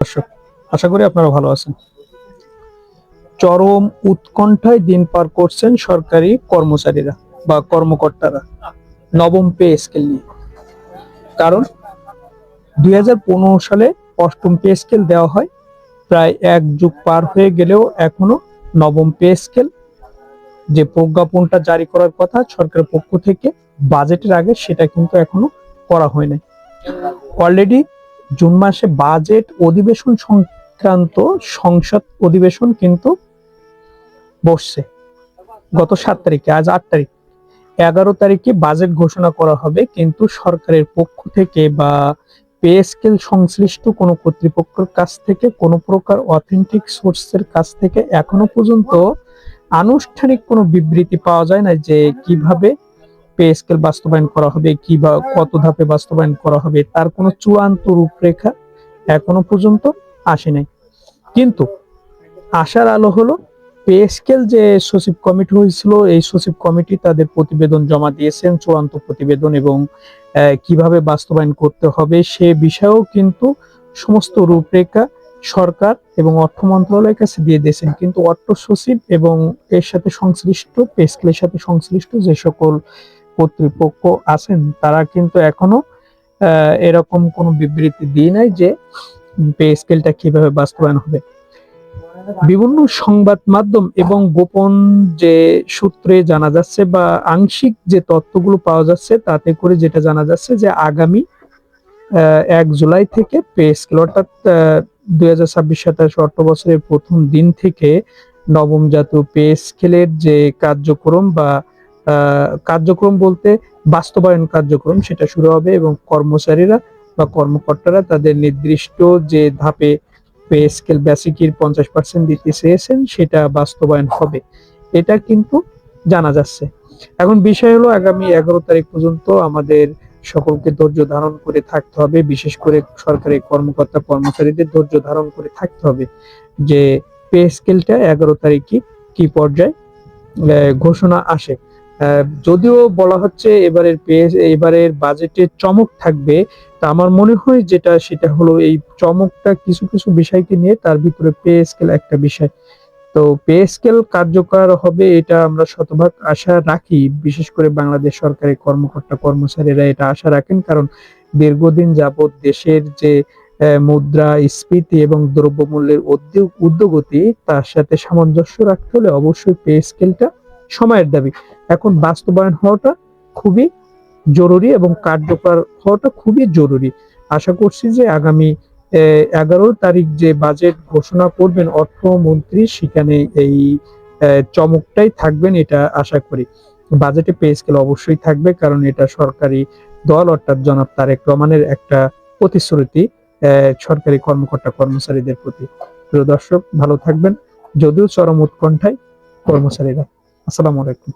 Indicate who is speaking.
Speaker 1: দর্শক, আশা করি আপনারা ভালো আছেন। চরম উৎকণ্ঠায় দিন পার করছেন সরকারি কর্মচারীরা বা কর্মকর্তারা নবম পে স্কেল নিয়ে। কারণ 2015 সালে অষ্টম পে স্কেল দেওয়া হয়, প্রায় এক যুগ পার হয়ে গেলেও এখনো নবম পে স্কেল যে প্রজ্ঞাপনটা জারি করার কথা সরকারের পক্ষ থেকে বাজেটের আগে, সেটা কিন্তু এখনো করা হয় নাই। অলরেডি জুন মাসে বাজেট অধিবেশন সংক্রান্ত সংসদ অধিবেশন কিন্তু বসছে গত 7 তারিখে। আজ 8 তারিখ, 11 তারিখে বাজেট ঘোষণা করা হবে, কিন্তু সরকারের পক্ষ থেকে বা পে স্কেল সংশ্লিষ্ট কোনো কর্তৃপক্ষের কাছ থেকে, কোনো প্রকার অথেন্টিক সোর্সের কাছ থেকে এখনো পর্যন্ত আনুষ্ঠানিক কোনো বিবৃতি পাওয়া যায় না যে কিভাবে পে স্কেল বাস্তবায়ন করা হবে, কিংবা কত ধাপে বাস্তবায়ন করা হবে, তার কোনো চূড়ান্ত রূপরেখা এখনো পর্যন্ত আসে নাই। কিন্তু আশার আলো হলো, পে স্কেল যে সচিব কমিটি হয়েছিল, এই সচিব কমিটি তাদের প্রতিবেদন জমা দিয়েছেন, চূড়ান্ত প্রতিবেদন, এবং কিভাবে বাস্তবায়ন করতে হবে সে বিষয়েও কিন্তু সমস্ত রূপরেখা সরকার এবং অর্থ মন্ত্রণালয়ের কাছে দিয়ে দিয়েছেন। কিন্তু অর্থ সচিব এবং এর সাথে সংশ্লিষ্ট, পে স্কেলের সাথে সংশ্লিষ্ট যে সকল কর্তৃপক্ষ আছেন, তারা কিন্তু এখনো এরকম কোনো বিবৃতি দিয়ে নাই যে পে স্কেলটা কিভাবে বাস্তবায়ন হবে। বিভিন্ন সংবাদ মাধ্যম এবং গোপন যে সূত্রে জানা যাচ্ছে বা আংশিক যে তথ্যগুলো পাওয়া যাচ্ছে, তাতে করে যেটা জানা যাচ্ছে যে আগামী 1 জুলাই থেকে পে স্কেল, অর্থাৎ 2026-27 অর্থ বছরের প্রথম দিন থেকে নবম জাতীয় পে স্কেলের যে কার্যক্রম বা কার্যক্রম বলতে বাস্তবায়ন কার্যক্রম, সেটা শুরু হবে এবং কর্মচারীরা বা কর্মকর্তারা তাদের নির্দিষ্ট যে ধাপে পে স্কেল বেসিকের 50% দিতে চেয়েছেন, সেটা বাস্তবায়ন হবে, এটা কিন্তু জানা যাচ্ছে। এখন বিষয় হলো, আগামী 11 তারিখ পর্যন্ত আমাদের সকলকে ধৈর্য ধারণ করে থাকতে হবে, বিশেষ করে সরকারি কর্মকর্তা কর্মচারীদের ধৈর্য ধারণ করে থাকতে হবে যে পে স্কেলটা 11 তারিখে কি পর্যায়ে ঘোষণা আসে। যদিও বলা হচ্ছে এবারের বাজেটে চমক থাকবে, তা আমার মনে হয় যেটা, সেটা হলো এই চমকটা কিছু কিছু বিষয়কে নিয়ে, তার ভিতরে পে স্কেল একটা বিষয়। তো পে স্কেল কার্যকর হবে, এটা আমরা শতভাগ আশা রাখি। বিশেষ করে বাংলাদেশ সরকারি কর্মকর্তা কর্মচারীরা এটা আশা রাখেন, কারণ দীর্ঘদিন যাবৎ দেশের যে মুদ্রাস্ফীতি এবং দ্রব্যমূল্যের ঊর্ধ্বগতি, তার সাথে সামঞ্জস্য রাখতে হলে অবশ্যই পে স্কেলটা সময়ের দাবি। এখন বাস্তবায়ন হওয়াটা খুবই জরুরি এবং কার্যকর হওয়াটা খুবই জরুরি। আশা করছি যে আগামী 11 তারিখ যে বাজেট ঘোষণা করবেন অর্থমন্ত্রী, সেখানে এই চমকটাই থাকবেন, এটা আশা করি। বাজেটে পে স্কেল অবশ্যই থাকবে, কারণ এটা সরকারি দল অর্থাৎ জনাব তারেক রহমানের একটা প্রতিশ্রুতি সরকারি কর্মকর্তা কর্মচারীদের প্রতি। প্রিয় দর্শক, ভালো থাকবেন। যদিও চরম উৎকণ্ঠায় কর্মচারীরা। আসসালামু আলাইকুম।